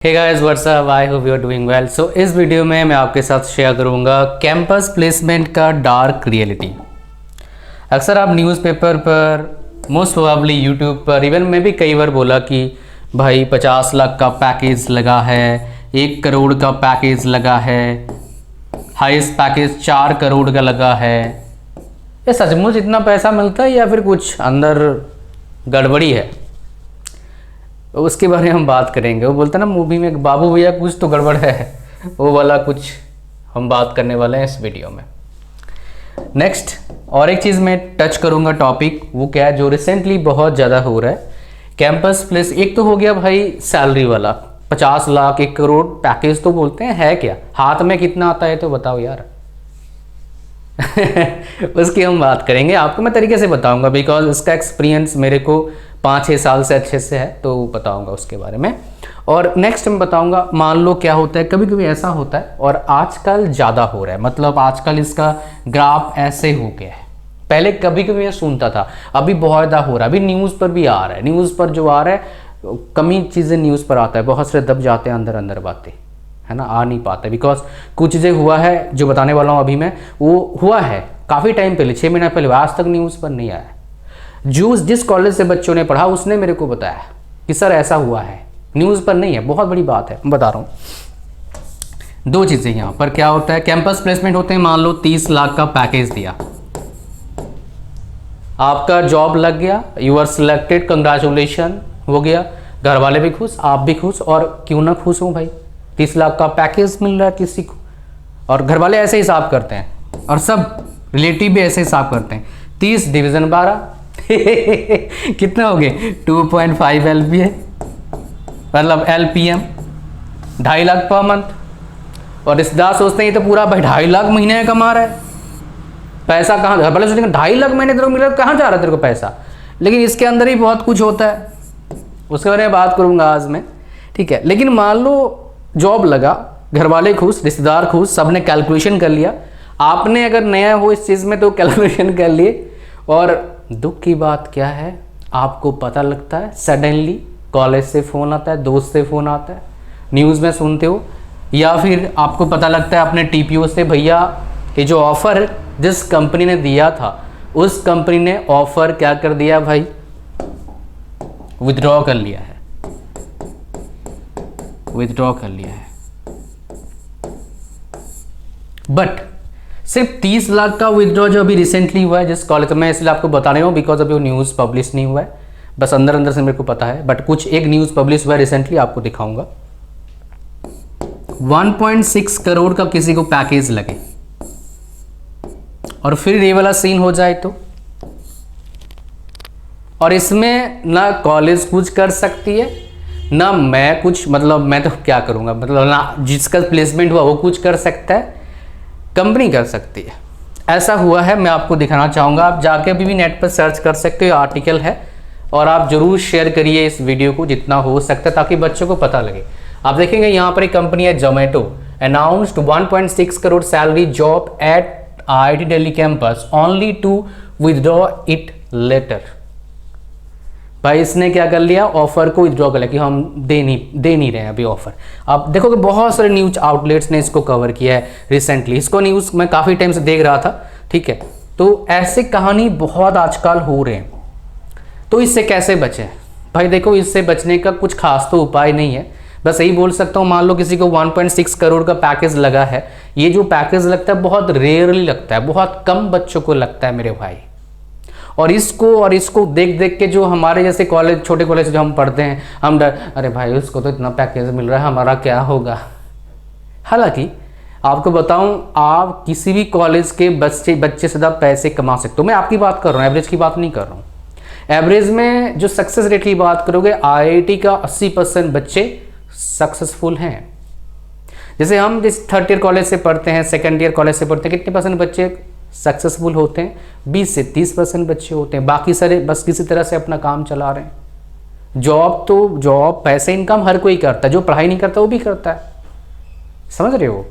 Hey guys what's up, I hope you are doing well. So इस video में मैं आपके साथ शेयर करूंगा कैंपस प्लेसमेंट का डार्क रियलिटी। अक्सर आप न्यूज़पेपर पर, मोस्ट प्रोबेबली यूट्यूब पर, इवन मैं भी कई बार बोला कि भाई 50 लाख का पैकेज लगा है, 1 करोड़ का पैकेज लगा है, हाईएस्ट पैकेज 4 करोड़ का लगा है। ये सचमुच इतना पैसा मिलता है या फिर कुछ अंदर गड़बड़ी है? उसके बारे में हम बात करेंगे। वो बोलता ना मूवी में, बाबू भैया कुछ तो गड़बड़ है, वो वाला कुछ हम बात करने वाले हैं इस वीडियो में। नेक्स्ट और एक चीज़ मैं टच करूंगा टॉपिक, वो क्या है जो रिसेंटली बहुत ज़्यादा हो रहा है कैंपस प्लेस। एक तो हो गया भाई सैलरी वाला, 50 लाख 1 करोड़ पैकेज तो बोलते हैं, है क्या? हाथ में कितना आता है तो बताओ यार। उसकी हम बात करेंगे, आपको मैं तरीके से बताऊंगा बिकॉज इसका एक्सपीरियंस मेरे को 5-6 साल से अच्छे से है, तो बताऊंगा उसके बारे में। और नेक्स्ट मैं बताऊंगा, मान लो क्या होता है, कभी कभी ऐसा होता है और आजकल ज़्यादा हो रहा है, मतलब आजकल इसका ग्राफ ऐसे हो गया है। पहले कभी कभी मैं सुनता था, अभी बहुत ज़्यादा हो रहा है। अभी न्यूज़ पर भी आ रहा है, न्यूज़ पर जो आ रहा है, कमी चीज़ें न्यूज़ पर आता है, बहुत से दब जाते हैं अंदर अंदर बातें, है ना, आ नहीं पाते। बिकॉज कुछ चीज़ें हुआ है जो बताने वाला हूँ अभी मैं, वो हुआ है काफ़ी टाइम पहले, 6 महीना पहले, आज तक न्यूज़ पर नहीं आया। जिस कॉलेज से बच्चों ने पढ़ा उसने मेरे को बताया कि सर ऐसा हुआ है, न्यूज़ पर नहीं है। बहुत बड़ी बात है, मैं बता रहा हूँ। 2 चीज़ें यहाँ पर क्या होता है, कैंपस प्लेसमेंट होते हैं, मान लो 30 लाख का पैकेज दिया, आपका जॉब लग गया, यू आर सिलेक्टेड, कंग्रेचुलेशन, हो गया, घर वाले भी खुश, आप भी खुश, और क्यों ना खुश हो भाई, 30 लाख का पैकेज मिल रहा है किसी को। और घर वाले ऐसे हिसाब करते हैं और सब रिलेटिव भी ऐसे हिसाब करते हैं। 30 डिवीज़न 12 कितना हो गए, 2.5 LPA, मतलब LPM, 2.5 लाख पर मंथ। और रिश्तेदार सोचते हैं ये तो पूरा भाई 2.5 लाख महीने में कमा रहा है, पैसा कहाँ, घर वाले सोचते हैं 2.5 लाख महीने तेरे को मिल रहा है, कहाँ जा रहा है तेरे को पैसा। लेकिन इसके अंदर ही बहुत कुछ होता है, उसके बारे में बात करूंगा आज मैं, ठीक है। लेकिन मान लो जॉब लगा, घर वाले खुश, रिश्तेदार खुश, सबने कैलकुलेशन कर लिया। आपने अगर नया हो इस चीज़ में तो कैलकुलेशन कर लिए, और दुख की बात क्या है, आपको पता लगता है सडनली कॉलेज से फ़ोन आता है, दोस्त से फ़ोन आता है, न्यूज़ में सुनते हो, या फिर आपको पता लगता है अपने TPO से, भैया ये जो ऑफ़र जिस कंपनी ने दिया था उस कंपनी ने ऑफ़र क्या कर दिया भाई, विथड्रॉ कर लिया है, विथड्रॉ कर लिया है। बट सिर्फ 30 लाख का विथड्रॉ जो अभी रिसेंटली हुआ है जिस कॉलेज में, इसलिए आपको बता रहा हूँ बिकॉज अभी वो न्यूज़ पब्लिश नहीं हुआ है, बस अंदर अंदर से मेरे को पता है। बट कुछ एक न्यूज़ पब्लिश हुआ है रिसेंटली, आपको दिखाऊंगा। 1.6 करोड़ का किसी को पैकेज लगे और फिर ये वाला सीन हो जाए तो, और इसमें ना कॉलेज कुछ कर सकती है ना मैं कुछ, मतलब मैं तो क्या करूँगा, मतलब ना जिसका प्लेसमेंट हुआ वो कुछ कर सकता है, कंपनी कर सकती है। ऐसा हुआ है, मैं आपको दिखाना चाहूँगा। आप जाके अभी भी नेट पर सर्च कर सकते हो, आर्टिकल है, और आप जरूर शेयर करिए इस वीडियो को जितना हो सकता है ताकि बच्चों को पता लगे। आप देखेंगे यहाँ पर एक कंपनी है Zomato, announced 1.6 crore salary job at IIT Delhi campus only to withdraw it later. भाई इसने क्या कर लिया, ऑफर को विथड्रॉ कर लिया कि हम दे नहीं रहे हैं अभी ऑफर। आप देखोगे बहुत सारे न्यूज आउटलेट्स ने इसको कवर किया है रिसेंटली, इसको न्यूज़ मैं काफ़ी टाइम से देख रहा था, ठीक है। तो ऐसे कहानी बहुत आजकल हो रहे हैं। तो इससे कैसे बचें भाई? देखो, इससे बचने का कुछ खास तो उपाय नहीं है, बस यही बोल सकता हूँ, मान लो किसी को 1.6 करोड़ का पैकेज लगा है, ये जो पैकेज लगता है बहुत रेयरली लगता है, बहुत कम बच्चों को लगता है मेरे भाई। और इसको देख देख के जो हमारे जैसे कॉलेज, छोटे कॉलेज जो हम पढ़ते हैं, हम डर, अरे भाई उसको तो इतना पैकेज मिल रहा है, हमारा क्या होगा। हालांकि आपको बताऊं, आप किसी भी कॉलेज के बच्चे से ज़्यादा पैसे कमा सकते हो। मैं आपकी बात कर रहा हूँ, एवरेज की बात नहीं कर रहा हूँ। एवरेज में जो सक्सेस रेट की बात करोगे, IIT का 80% बच्चे सक्सेसफुल हैं। जैसे हम जिस 3rd ईयर कॉलेज से पढ़ते हैं, 2nd ईयर कॉलेज से पढ़ते हैं, कितने % बच्चे सक्सेसफुल होते हैं? 20 से 30% बच्चे होते हैं। बाकी सारे बस किसी तरह से अपना काम चला रहे हैं। जॉब पैसे इनकम हर कोई करता है, जो पढ़ाई नहीं करता वो भी करता है, समझ रहे हो।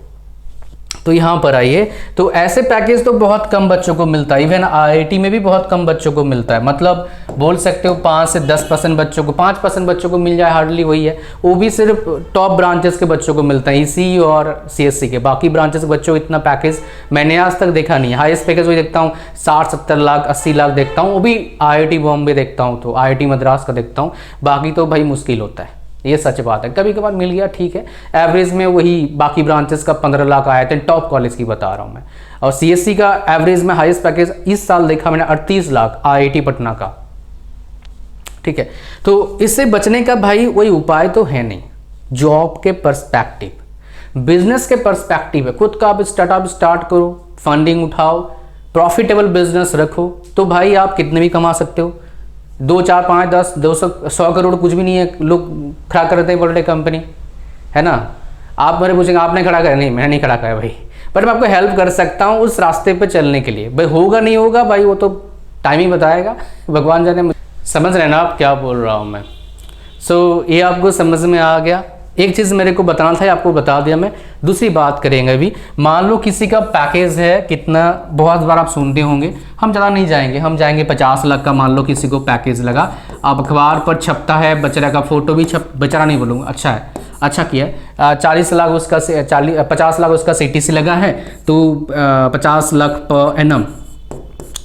तो यहाँ पर आइए, तो ऐसे पैकेज तो बहुत कम बच्चों को मिलता है, इवन IIT में भी बहुत कम बच्चों को मिलता है। मतलब बोल सकते हो 5 से 10% बच्चों को, 5% बच्चों को मिल जाए, हार्डली वही है। वो भी सिर्फ टॉप ब्रांचेस के बच्चों को मिलता है, ईसी और सीएससी के। बाकी ब्रांचेस के बच्चों को इतना पैकेज मैंने आज तक देखा नहीं है। हाईएस्ट पैकेज वही देखता हूँ 60-70 लाख 80 लाख देखता हूँ, वो भी IIT बॉम्बे देखता हूँ, तो IIT मद्रास का देखता हूँ। बाकी तो भाई मुश्किल होता है, ये सच बात है। कभी कभार मिल गया ठीक है, एवरेज में वही बाकी ब्रांचेस का 15 लाख आए थे, टॉप कॉलेज की बता रहा हूँ मैं। और सीएससी का एवरेज में हाईएस्ट पैकेज इस साल देखा मैंने 38 लाख IIT पटना का, ठीक है। तो इससे बचने का भाई वही उपाय तो है नहीं। जॉब के पर्सपेक्टिव, बिजनेस के पर्सपेक्टिव है, खुद का आप स्टार्टअप स्टार्ट करो, फंडिंग उठाओ, प्रॉफिटेबल बिजनेस रखो, तो भाई आप कितने भी कमा सकते हो। 2, 4, 5, 10, 200, 100 करोड़ कुछ भी नहीं है। लोग खड़ा करते हैं बड़े कंपनी, है ना। आप मेरे पूछेंगे आपने खड़ा करा, नहीं मैंने नहीं खड़ा करा भाई, पर मैं आपको हेल्प कर सकता हूँ उस रास्ते पे चलने के लिए। भाई होगा नहीं होगा भाई वो तो टाइम ही बताएगा, भगवान जाने। समझ रहे ना आप क्या बोल रहा हूँ मैं। सो ये आपको समझ में आ गया। एक चीज़ मेरे को बताना था, आपको बता दिया मैं। दूसरी बात करेंगे अभी, मान लो किसी का पैकेज है कितना, बहुत बार आप सुनते होंगे, हम ज़्यादा नहीं जाएंगे, हम जाएंगे 50 लाख का। मान लो किसी को पैकेज लगा, अब अखबार पर छपता है, बेचारा का फोटो भी बेचारा नहीं बोलूँगा, अच्छा है, अच्छा किया है। 40 लाख उसका 50 लाख उसका CTC लगा है, तो 50 लाख पर एनम,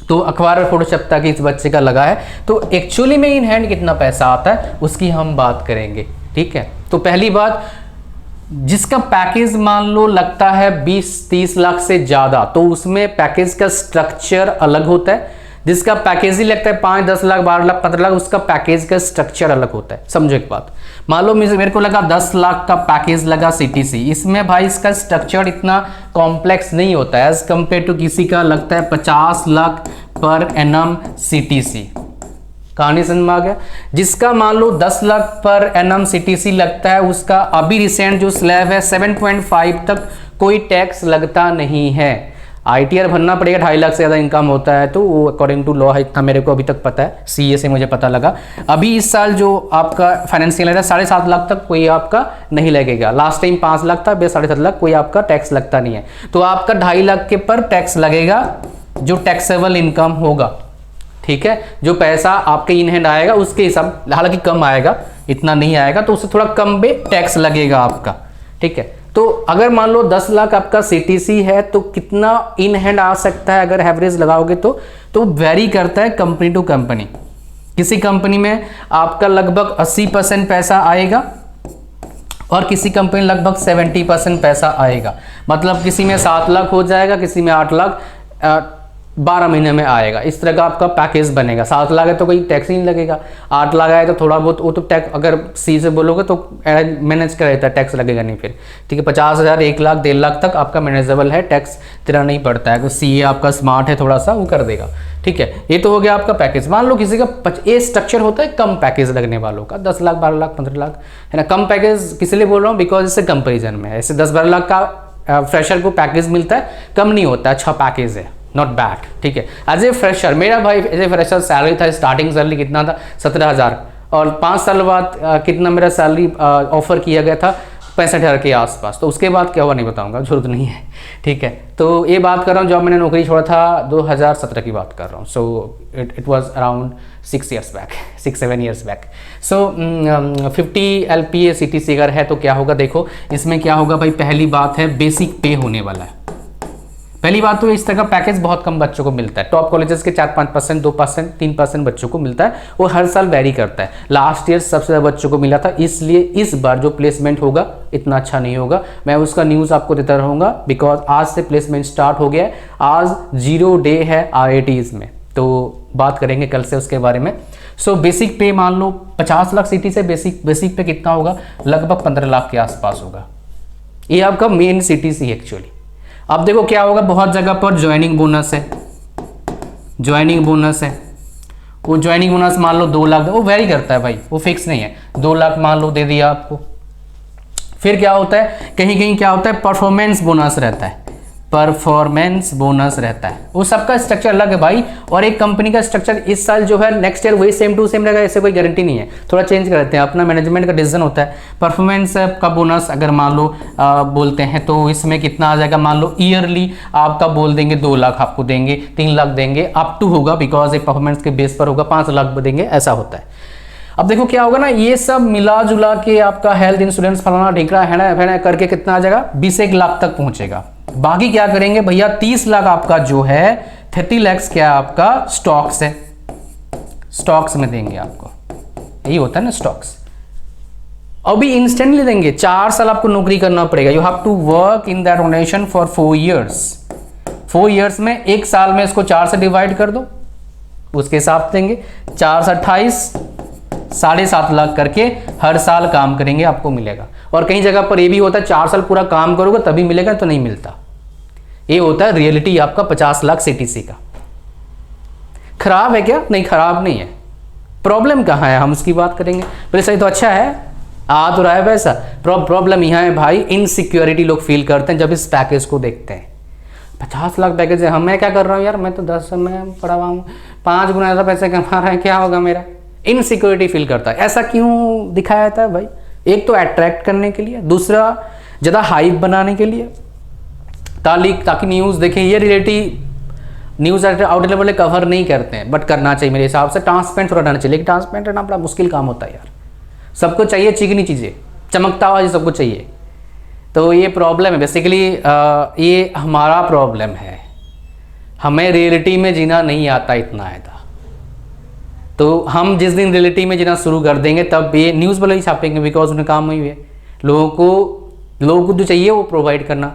तो अखबार में फोटो छपता कि इस बच्चे का लगा है। तो एक्चुअली में इन हैंड कितना पैसा आता है उसकी हम बात करेंगे, ठीक है। तो पहली बात, जिसका पैकेज मान लो लगता है 20-30 लाख से ज़्यादा, तो उसमें पैकेज का स्ट्रक्चर अलग होता है। जिसका पैकेज ही लगता है 5-10 लाख 12 लाख 15 लाख, उसका पैकेज का स्ट्रक्चर अलग होता है। समझो एक बात, मान लो मेरे को लगा 10 लाख का पैकेज लगा CTC, इसमें भाई इसका स्ट्रक्चर इतना कॉम्प्लेक्स नहीं होता है एज कंपेयर टू किसी का लगता है 50 लाख पर एनम CTC। कहानी समझ में आ गया। जिसका मान लो 10 लाख पर एनम CTC लगता है, उसका अभी रिसेंट जो स्लैब है 7.5 तक कोई टैक्स लगता नहीं है। ITR भरना पड़ेगा, 2.5 लाख से ज़्यादा इनकम होता है तो वो अकॉर्डिंग टू लॉ है, इतना मेरे को अभी तक पता है, CA से मुझे पता लगा। अभी इस साल जो आपका फाइनेंशियल है 7.5 लाख तक कोई आपका नहीं लगेगा। लास्ट टाइम 5 लाख था, 7.5 लाख कोई आपका टैक्स लगता नहीं है। तो आपका 2.5 लाख के पर टैक्स लगेगा जो टैक्सेबल इनकम होगा, ठीक है। जो पैसा आपके इन हैंड आएगा उसके हिसाब, हालांकि कम आएगा, इतना नहीं आएगा, तो उससे थोड़ा कम पे टैक्स लगेगा आपका, ठीक है। तो अगर मान लो 10 लाख आपका CTC है तो कितना इन हैंड आ सकता है अगर एवरेज लगाओगे तो वेरी करता है कंपनी टू कंपनी। किसी कंपनी में आपका लगभग 80% पैसा आएगा और किसी कंपनी लगभग 70% पैसा आएगा। मतलब किसी में 7 लाख हो जाएगा, किसी में 8 लाख 12 महीने में आएगा। इस तरह का आपका पैकेज बनेगा। 7 लाख है तो कोई टैक्स ही नहीं लगेगा, 8 लाख आए तो थोड़ा बहुत वो तो टैक्स, अगर C से बोलोगे तो मैनेज कर रहता है, टैक्स लगेगा नहीं फिर, ठीक है। 50,000 1 लाख 1.5 लाख तक आपका मैनेजेबल है, टैक्स तेरा नहीं पड़ता है। अगर CA आपका स्मार्ट है थोड़ा सा वो कर देगा, ठीक है। ये तो हो गया आपका पैकेज। मान लो किसी का ये स्ट्रक्चर होता है कम पैकेज लगने वालों का, 10 लाख 12 लाख 15 लाख, है ना। कम पैकेज किस लिए बोल रहा हूँ, बिकॉज इससे कंपेरिजन में ऐसे 10-12 लाख का फ्रेशर को पैकेज मिलता है, कम नहीं होता, अच्छा पैकेज है, नॉट बैड, ठीक है। एज ए फ्रेशर, मेरा भाई एज ए फ्रेशर सैलरी था, स्टार्टिंग सैलरी कितना था 17,000, और 5 साल बाद कितना मेरा सैलरी ऑफर किया गया था 65,000 के आसपास। तो उसके बाद क्या हुआ नहीं बताऊंगा, जरूरत नहीं है, ठीक है। तो ये बात कर रहा हूँ जब मैंने नौकरी छोड़ा था 2017 की बात कर रहा हूँ। So it was around 6 years back, 6-7 years back. So 50 LPA CTC अगर है तो क्या होगा, देखो इसमें क्या होगा भाई। पहली बात है बेसिक पे होने वाला है। पहली बात तो इस तरह का पैकेज बहुत कम बच्चों को मिलता है। टॉप कॉलेजेस के 4-5%, 2%, 3% बच्चों को मिलता है, वो हर साल वेरी करता है। लास्ट ईयर सबसे ज़्यादा बच्चों को मिला था, इसलिए इस बार जो प्लेसमेंट होगा इतना अच्छा नहीं होगा। मैं उसका न्यूज़ आपको देता रहूँगा, बिकॉज आज से प्लेसमेंट स्टार्ट हो गया है। आज 0 डे है IITs में, तो बात करेंगे कल से उसके बारे में। सो बेसिक पे मान लो 50 लाख सिटी से बेसिक पे कितना होगा, लगभग 15 लाख के आसपास होगा। ये आपका मेन CTC एक्चुअली। अब देखो क्या होगा, बहुत जगह पर ज्वाइनिंग बोनस है, ज्वाइनिंग बोनस है। वो ज्वाइनिंग बोनस मान लो 2 लाख, वो वेरी करता है भाई, वो फिक्स नहीं है। 2 लाख मान लो दे दिया आपको। फिर क्या होता है, कहीं कहीं क्या होता है परफॉर्मेंस बोनस रहता है। परफॉर्मेंस बोनस रहता है। वो सबका स्ट्रक्चर अलग है भाई, और एक कंपनी का स्ट्रक्चर इस साल जो है नेक्स्ट ईयर वही सेम टू सेम रहेगा, ऐसे कोई गारंटी नहीं है, थोड़ा चेंज करते हैं, अपना मैनेजमेंट का डिसीजन होता है। परफॉर्मेंस का बोनस अगर मान लो बोलते हैं तो इसमें कितना आ जाएगा, मान लो ईयरली आपका बोल देंगे 2 लाख आपको देंगे, 3 लाख देंगे, अप टू होगा बिकॉज एक परफॉर्मेंस के बेस पर होगा, 5 लाख देंगे, ऐसा होता है। अब देखो क्या होगा ना, ये सब मिला जुला के आपका हेल्थ इंश्योरेंस फलाना ढिकरा है करके कितना आ जाएगा, 20 लाख तक पहुंचेगा। बाकी क्या करेंगे भैया, 30 लाख आपका जो है, 30 लाख क्या आपका स्टॉक्स है, स्टॉक्स में देंगे आपको, यही होता है ना स्टॉक्स। अभी इंस्टेंटली देंगे, 4 साल आपको नौकरी करना पड़ेगा, you have to work in that organisation for 4 years. 4 years में 1 साल में इसको 4 से डिवाइड कर दो, उसके हिसाब से देंगे, 4 से 28, 7.5 लाख करके हर साल काम करेंगे आपको मिलेगा। और कई जगह पर ये भी होता है 4 साल पूरा काम करोगे तभी मिलेगा, तो नहीं मिलता। ये होता है रियलिटी आपका 50 लाख सीटीसी का। खराब है क्या? नहीं, खराब नहीं है। प्रॉब्लम कहाँ है, हम उसकी बात करेंगे। पहले सही तो अच्छा है, आ तो रहा है वैसा। प्रॉब्लम यहाँ है भाई, इनसिक्योरिटी लोग फील करते हैं जब इस पैकेज को देखते हैं। 50 लाख पैकेज है, मैं क्या कर रहा हूँ यार, मैं तो 10 में पड़ा हुआ हूँ, 5 गुना ज़्यादा पैसे कमा रहा है, क्या होगा मेरा। इनसिक्योरिटी फील करता है। ऐसा क्यों दिखाया जाता है भाई? एक तो अट्रैक्ट करने के लिए, दूसरा ज़्यादा हाइप बनाने के लिए, ताकि न्यूज़ देखें। ये रियलिटी न्यूज़ आउटलेट वाले कवर नहीं करते हैं, बट करना चाहिए मेरे हिसाब से। ट्रांसपेरेंट थोड़ा रहना चाहिए, लेकिन ट्रांसपेरेंट रहना बड़ा मुश्किल काम होता है यार। सबको चाहिए चिकनी चीज़ें, चमकता हुआ सबको चाहिए। तो ये प्रॉब्लम है बेसिकली, ये हमारा प्रॉब्लम है। हमें रियलिटी में जीना नहीं आता इतना है। तो हम जिस दिन रियलिटी में जीना शुरू कर देंगे तब ये न्यूज़ वाले ही छापेंगे, बिकॉज उन्हें काम हुई है। लोगों को जो चाहिए वो प्रोवाइड करना,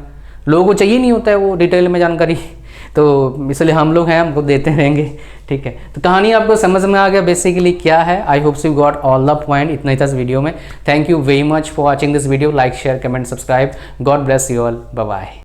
लोगों को चाहिए नहीं होता है वो डिटेल में जानकारी। तो इसलिए हम लोग हैं, हमको देते रहेंगे। ठीक है, तो कहानी आपको समझ में आ गया बेसिकली क्या है। I hope you got all the point. इतना ही था इस वीडियो में। Thank you very much for watching this video. Like, share, comment, subscribe. God bless you all. Bye bye.